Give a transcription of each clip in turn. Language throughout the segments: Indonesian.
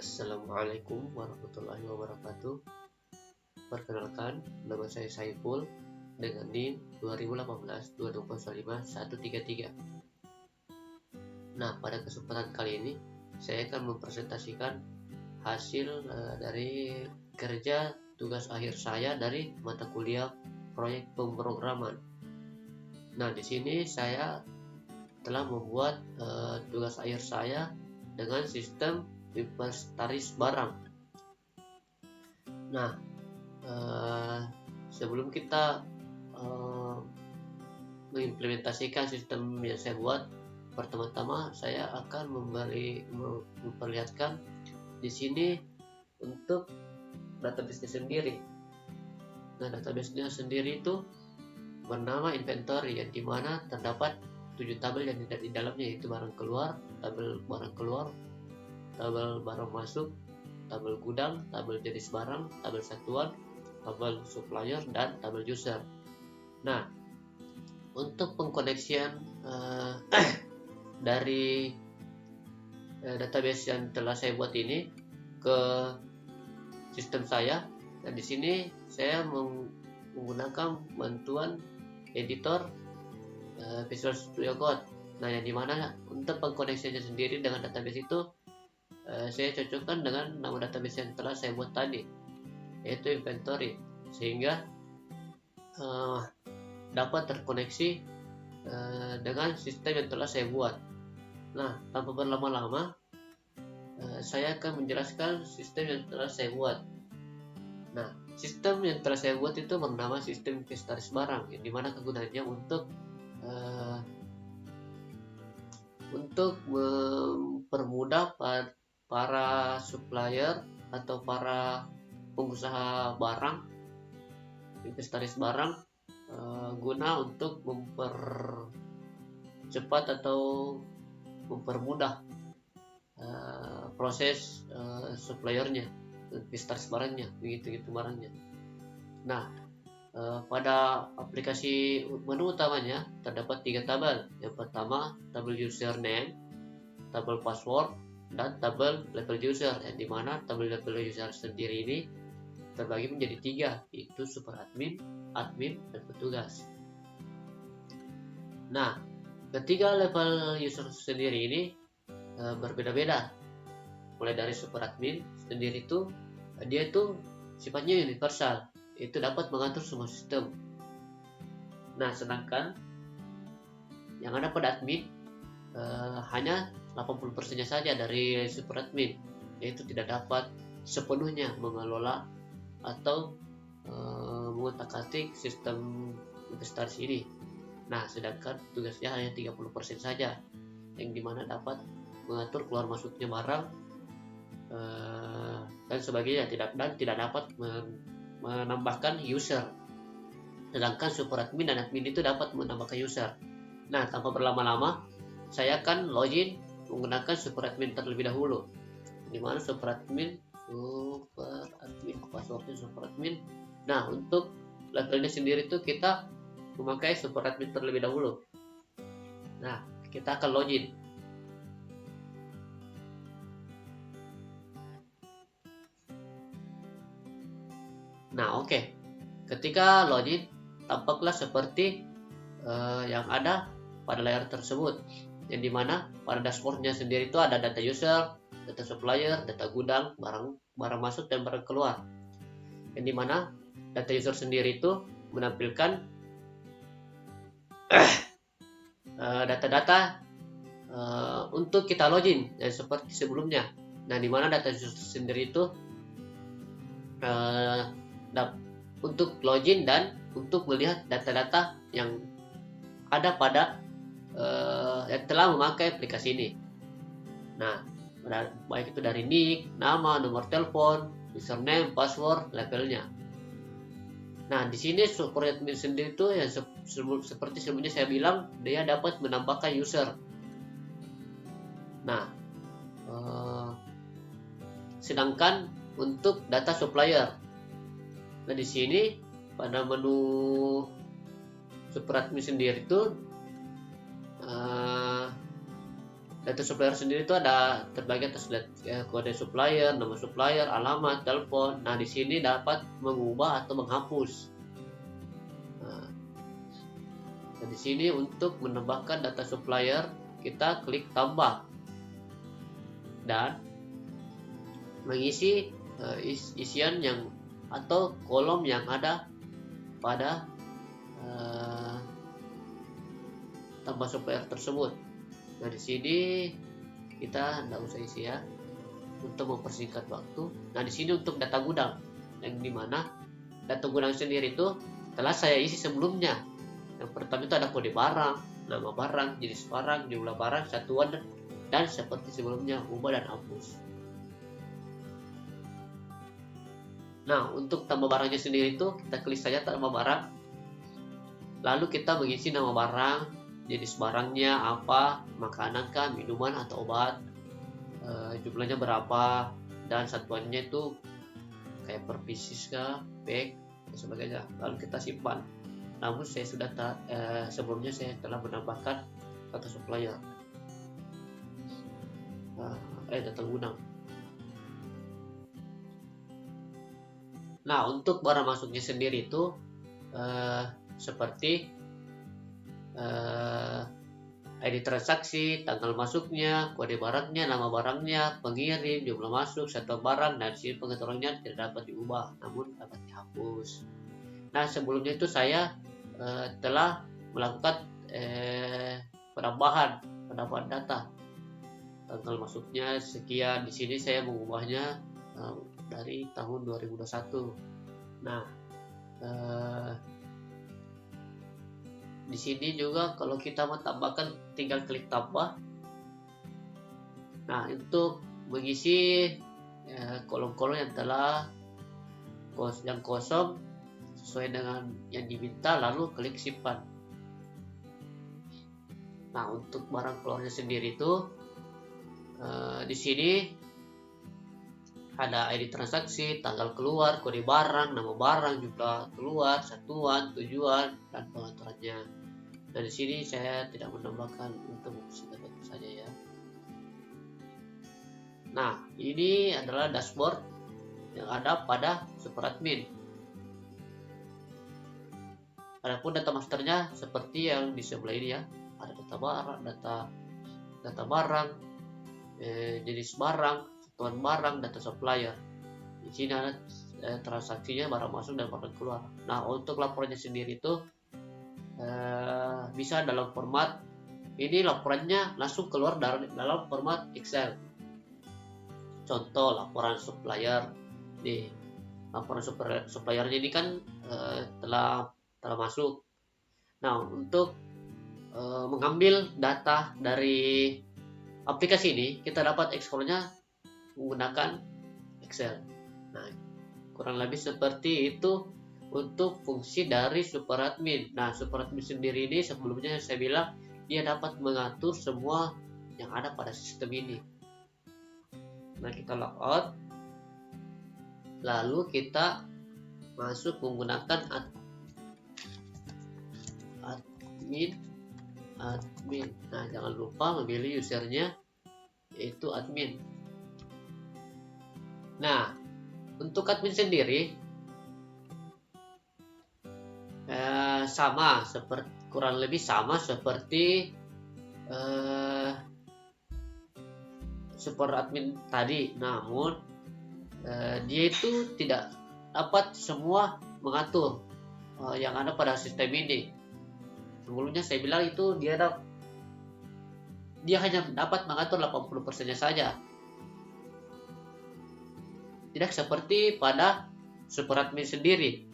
Assalamualaikum warahmatullahi wabarakatuh. Perkenalkan, nama saya Saiful dengan NIM 2018-2205-133. Nah, pada kesempatan kali ini saya akan mempresentasikan hasil dari kerja tugas akhir saya dari mata kuliah proyek pemrograman. Nah, di sini saya telah membuat tugas akhir saya dengan sistem inventaris barang. Nah, sebelum kita mengimplementasikan sistem yang saya buat, pertama-tama saya akan memperlihatkan di sini untuk database-nya sendiri. Nah, database-nya sendiri itu bernama inventory, yang dimana terdapat 7 tabel yang tidak di dalamnya, yaitu barang keluar, tabel barang keluar, tabel barang masuk, tabel gudang, tabel jenis barang, tabel satuan, tabel supplier, dan tabel user. Nah, untuk pengkoneksian dari database yang telah saya buat ini ke sistem saya, dan di sini saya menggunakan bantuan editor Visual Studio Code. Nah, yang dimana untuk pengkoneksiannya sendiri dengan database itu saya cocokkan dengan nama database yang telah saya buat tadi, yaitu inventory, sehingga dapat terkoneksi dengan sistem yang telah saya buat. Nah, tanpa berlama-lama saya akan menjelaskan sistem yang telah saya buat. Nah, sistem yang telah saya buat itu bernama sistem inventaris barang, yang dimana kegunaannya untuk mempermudah para supplier atau para pengusaha barang, inventaris barang, guna untuk mempercepat atau mempermudah proses suppliernya, inventaris barangnya, begitu barangnya. Nah, pada aplikasi menu utamanya terdapat 3 tabel. Yang pertama, tabel username, tabel password, dan tabel level user, yang dimana tabel level user sendiri ini terbagi menjadi 3, yaitu super admin, admin, dan petugas. Nah, ketiga level user sendiri ini berbeda-beda. Mulai dari super admin sendiri itu dia itu sifatnya universal, itu dapat mengatur semua sistem. Nah, sedangkan yang ada pada admin hanya 80%-nya saja dari super admin, yaitu tidak dapat sepenuhnya mengelola atau mengotak-atik sistem inventaris ini. Nah, sedangkan tugasnya hanya 30% saja, yang dimana dapat mengatur keluar masuknya barang dan sebagainya, tidak dapat menambahkan user. Sedangkan super admin dan admin itu dapat menambahkan user. Nah, tanpa berlama-lama saya akan login menggunakan super admin terlebih dahulu, dimana super admin passwordnya super admin. Nah, untuk levelnya sendiri itu kita memakai super admin terlebih dahulu. Nah, kita akan login. Nah, oke. Ketika login, tampaklah seperti yang ada pada layar tersebut, yang dimana pada dashboardnya sendiri itu ada data user, data supplier, data gudang, barang masuk dan barang keluar, yang dimana data user sendiri itu menampilkan data-data untuk kita login seperti sebelumnya. Nah, dimana data user sendiri itu untuk login dan untuk melihat data-data yang ada pada yang telah memakai aplikasi ini. Nah, baik itu dari nick, nama, nomor telepon, username, password, levelnya. Nah, di sini super admin sendiri itu yang seperti sebelumnya saya bilang, dia dapat menambahkan user. Nah, sedangkan untuk data supplier, nah di sini pada menu super admin sendiri itu data supplier sendiri itu ada terbagi atas kode supplier, nama supplier, alamat, telepon. Nah, di sini dapat mengubah atau menghapus. Nah, di sini untuk menambahkan data supplier, kita klik tambah dan mengisi isian yang atau kolom yang ada pada tambah supplier tersebut. Nah, di sini kita tidak usah isi ya, untuk mempersingkat waktu. Nah, di sini untuk data gudang, yang dimana data gudang sendiri itu telah saya isi sebelumnya. Yang pertama itu ada kode barang, nama barang, jenis barang, jumlah barang, satuan, dan seperti sebelumnya ubah dan hapus. Nah, untuk tambah barangnya sendiri itu kita klik saja tambah barang, lalu kita mengisi nama barang, jenis barangnya apa, makanan kah, minuman atau obat, jumlahnya berapa, dan satuannya itu kayak per pieces kah, pack, dan sebagainya. Lalu kita simpan. Namun saya sudah sebelumnya saya telah menambahkan data supplier, data gudang. Nah, untuk barang masuknya sendiri itu seperti ID transaksi, tanggal masuknya, kode barangnya, nama barangnya, pengirim, jumlah masuk, satuan barang, dan sini pengaturannya tidak dapat diubah, namun dapat dihapus. Nah, sebelumnya itu saya telah melakukan penambahan data. Tanggal masuknya sekian. Di sini saya mengubahnya dari tahun 2021. Nah, di sini juga kalau kita mau tambahkan tinggal klik tambah. Nah, untuk mengisi kolom-kolom yang telah yang kosong sesuai dengan yang diminta, lalu klik simpan. Nah, untuk barang keluarnya sendiri itu di sini ada ID transaksi, tanggal keluar, kode barang, nama barang, jumlah keluar, satuan, tujuan, dan pengaturannya. Dan di sini saya tidak menambahkan untuk mempersingkat itu saja ya. Nah, ini adalah dashboard yang ada pada SuperAdmin. Adapun data masternya seperti yang di sebelah ini ya. Ada data barang, jenis barang, satuan barang, data supplier. Di sini ada transaksinya, barang masuk dan barang keluar. Nah, untuk laporannya sendiri itu bisa dalam format ini, laporannya langsung keluar dalam format Excel. Contoh laporan supplier. Nih, laporan suppliernya ini kan telah masuk. Nah, untuk mengambil data dari aplikasi ini, kita dapat eksplornya menggunakan Excel. Nah, kurang lebih seperti itu untuk fungsi dari SuperAdmin. Nah, SuperAdmin sendiri ini sebelumnya saya bilang dia dapat mengatur semua yang ada pada sistem ini. Nah, kita logout, lalu kita masuk menggunakan admin. Nah, jangan lupa memilih usernya yaitu admin. Nah, untuk admin sendiri sama seperti kurang lebih sama seperti SuperAdmin tadi, namun dia itu tidak dapat semua mengatur yang ada pada sistem ini. Sebelumnya saya bilang itu dia hanya dapat mengatur 80%-nya saja. Tidak seperti pada SuperAdmin sendiri.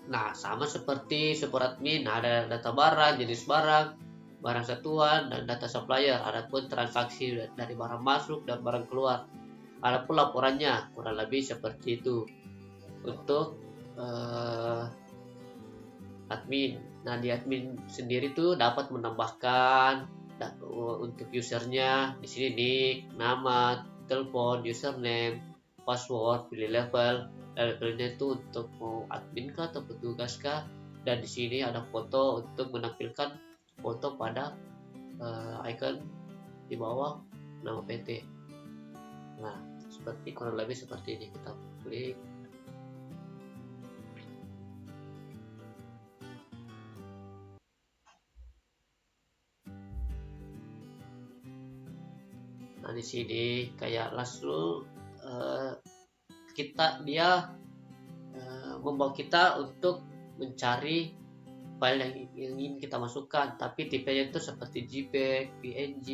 Nah, sama seperti SuperAdmin, ada data barang, jenis barang, barang satuan, dan data supplier. Adapun transaksi dari barang masuk dan barang keluar. Adapun laporannya kurang lebih seperti itu untuk admin. Nah, di admin sendiri tuh dapat menambahkan untuk usernya. Di sini nick, nama, telepon, username, password, pilih levelnya itu untuk mau admin kah atau petugas kah, dan di sini ada foto untuk menampilkan foto pada icon di bawah nama PT. Nah, kurang lebih seperti ini. Kita klik. Nah, di sini kayak langsung dia membawa kita untuk mencari file yang ingin kita masukkan, tapi tipenya itu seperti JPEG, PNG.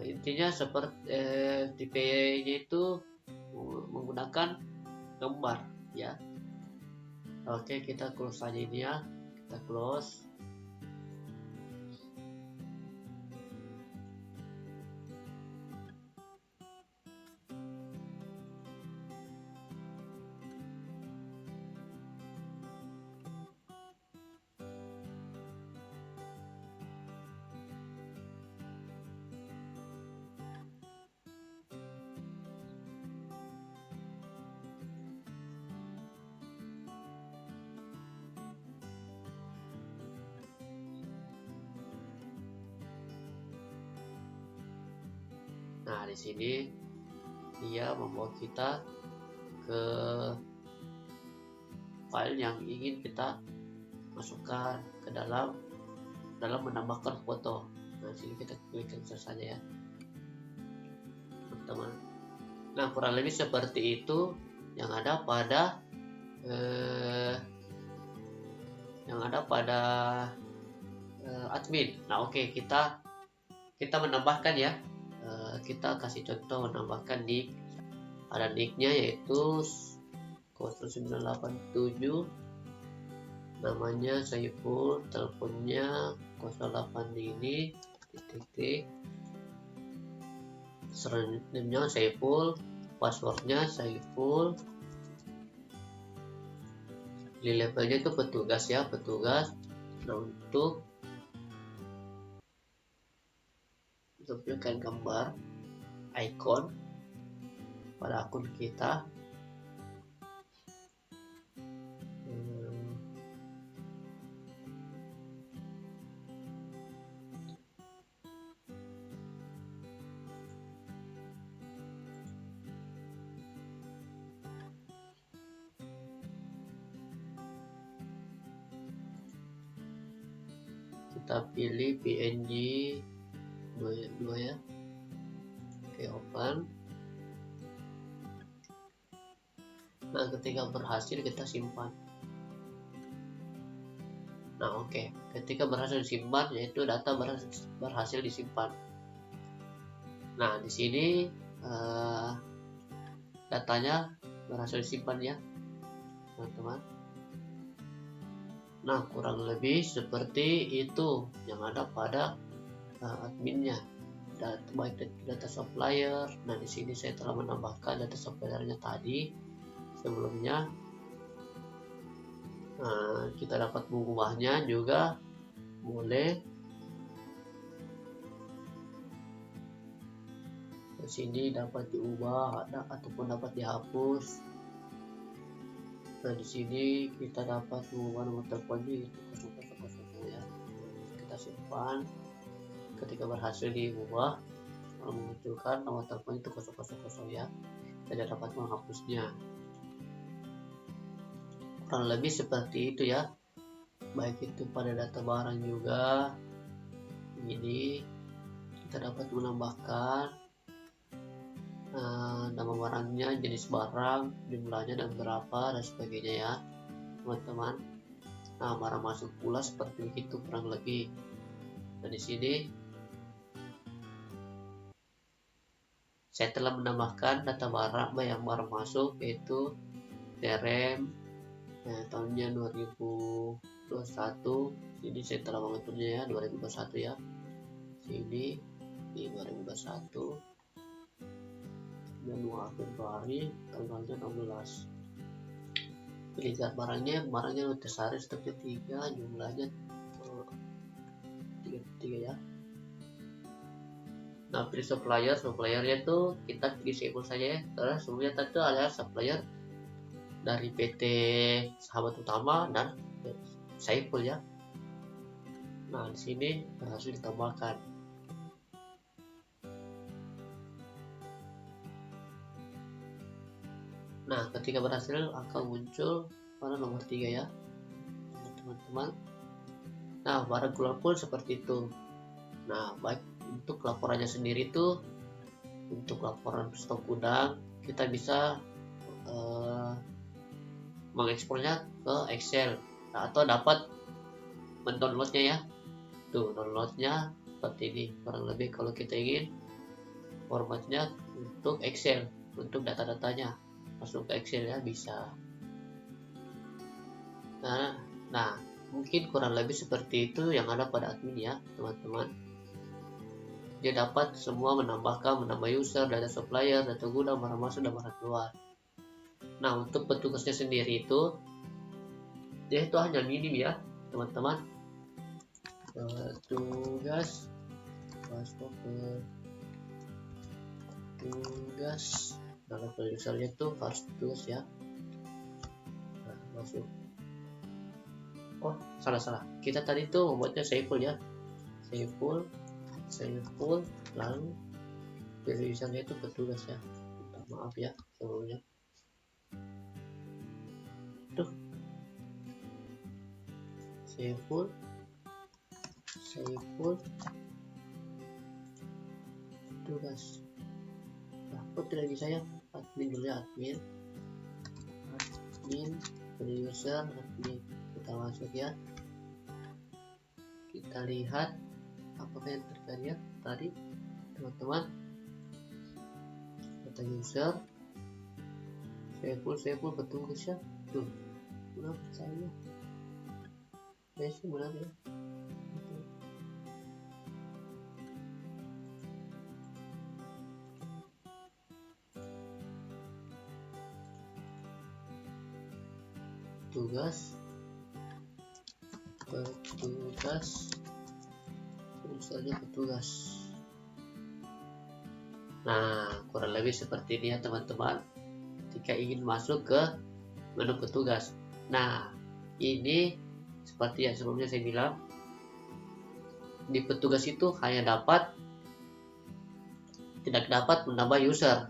Intinya seperti tipenya itu menggunakan gambar ya. Oke, kita close saja ini ya. Kita close. Nah, di sini dia membawa kita ke file yang ingin kita masukkan ke dalam menambahkan foto. Nah, di sini kita klik cancel saja ya, teman-teman. Nah, kurang lebih seperti itu yang ada pada admin. Nah, oke, kita menambahkan ya. Kita kasih contoh menambahkan nick. Ada nicknya yaitu 0987, namanya Saiful, teleponnya 08 ini titik, surname-nya Saiful, passwordnya Saiful, di levelnya itu petugas ya, petugas. Nah, untuk tampilkan gambar icon pada akun kita. Kita pilih PNG 2 ya. Oke, open. Nah, ketika berhasil kita simpan. Nah, oke, ketika berhasil disimpan, yaitu data berhasil disimpan. Nah, di sini datanya berhasil disimpan ya, teman-teman. Nah, kurang lebih seperti itu yang ada pada adminnya. Baik data supplier. Nah, di sini saya telah menambahkan data suppliernya tadi sebelumnya. Kita dapat mengubahnya juga boleh. Di sini dapat diubah ataupun dapat dihapus. Nah, di sini kita dapat mengubah nomor teleponnya itu 000 ya. Kita simpan. Ketika berhasil diubah, memunculkan nomor telepon itu 000 ya. Tidak dapat menghapusnya. Kurang lebih seperti itu ya. Baik itu pada data barang juga. Ini kita dapat menambahkan nama barangnya, jenis barang, jumlahnya dan berapa dan sebagainya ya, teman-teman. Nah, barang masuk pula seperti itu kurang lebih. Nah, di sini saya telah menambahkan data barang yang baru masuk, yaitu TRM tahunnya 2021. Sini saya telah mengaturnya ya, 2021 ya. Sini di 2021 Januari Februari, tanggalnya 16. Lihat barangnya Nutrisari step 3, jumlahnya 33 ya. Nah, pilih suppliernya tuh kita disable saja ya, karena sebelumnya tadi ada supplier dari PT Sahabat Utama dan Saiful ya. Nah, di sini berhasil ditambahkan. Nah, ketika berhasil akan muncul pada nomor 3 ya teman-teman. Nah, barang keluar pun seperti itu. Nah, baik untuk laporannya sendiri tuh, untuk laporan stok gudang kita bisa mengekspornya ke Excel. Nah, atau dapat mendownloadnya ya. Tuh, downloadnya seperti ini kurang lebih kalau kita ingin formatnya untuk Excel, untuk data-datanya masuk ke Excel ya bisa. Nah, mungkin kurang lebih seperti itu yang ada pada admin ya teman-teman. Dia dapat semua menambah user, data supplier, data gudang, barang masuk dan barang keluar. Nah, untuk petugasnya sendiri itu dia itu hanya minim ya teman-teman. Tugas masuk ke tugas, nah level usernya itu harus tugas ya. Nah, masuk. Oh, salah. Kita tadi tuh membuatnya Saiful ya. Saiful, lalu level usernya itu petugas ya. Maaf ya sebelumnya. Tuh. Saiful tugas. Nah, kok tidak bisa ya? Admin dulu ya, admin user, admin. Kita masuk ya. Kita lihat apakah yang terjadi ya tadi teman-teman. Data user, Saiful petugas ya. Tuh, benar saya. Sih benar ya. Petugas. Nah, kurang lebih seperti ini ya teman-teman ketika ingin masuk ke menu petugas. Nah, ini seperti yang sebelumnya saya bilang, di petugas itu tidak dapat menambah user,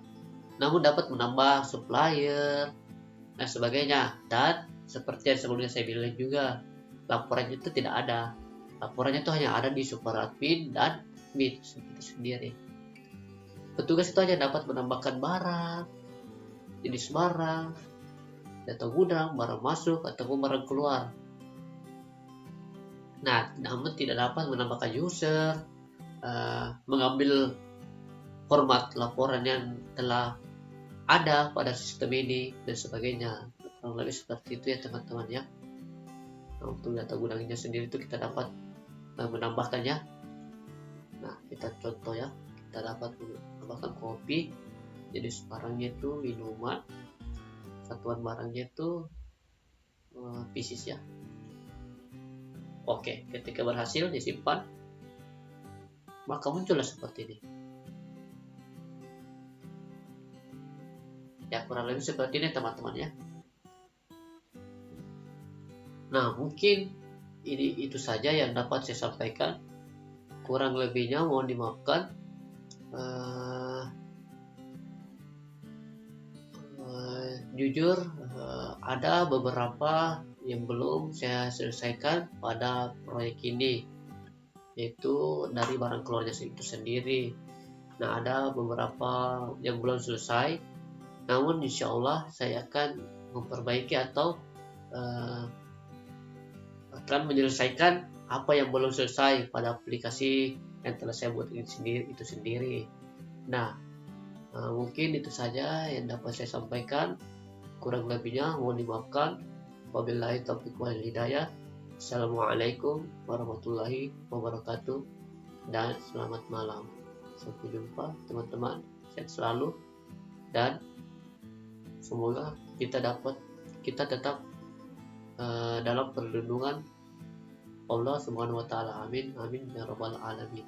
namun dapat menambah supplier dan sebagainya. Dan seperti yang sebelumnya saya bilang juga, laporannya itu tidak ada. Laporannya itu hanya ada di super admin dan admin sendiri. Petugas itu hanya dapat menambahkan barang, jenis barang, data gudang, barang masuk ataupun barang keluar. Nah, namun tidak dapat menambahkan user, mengambil format laporan yang telah ada pada sistem ini dan sebagainya. Kurang lebih seperti itu ya teman-teman ya. Nah, untuk data gudangnya sendiri itu kita dapat menambahkannya. Nah, kita contoh ya, kita dapat menambahkan kopi, jadi barangnya itu minuman, satuan barangnya itu pieces ya. Oke, ketika berhasil disimpan, maka muncullah seperti ini. Ya, kurang lebih seperti ini teman-teman ya. Nah, mungkin itu saja yang dapat saya sampaikan. Kurang lebihnya mohon dimaafkan. Jujur ada beberapa yang belum saya selesaikan pada proyek ini, yaitu dari barang keluarnya itu sendiri. Nah, ada beberapa yang belum selesai, namun insya Allah saya akan memperbaiki atau akan menyelesaikan apa yang belum selesai pada aplikasi yang telah saya buat itu sendiri. Nah, mungkin itu saja yang dapat saya sampaikan. Kurang lebihnya mohon dimaafkan. Wabillahi taufiq wal hidayah. Assalamualaikum warahmatullahi wabarakatuh dan selamat malam. Sampai jumpa teman-teman, sehat selalu dan semoga kita tetap dalam perlindungan Allah Subhanahu wa taala. Amin ya rabbal alamin.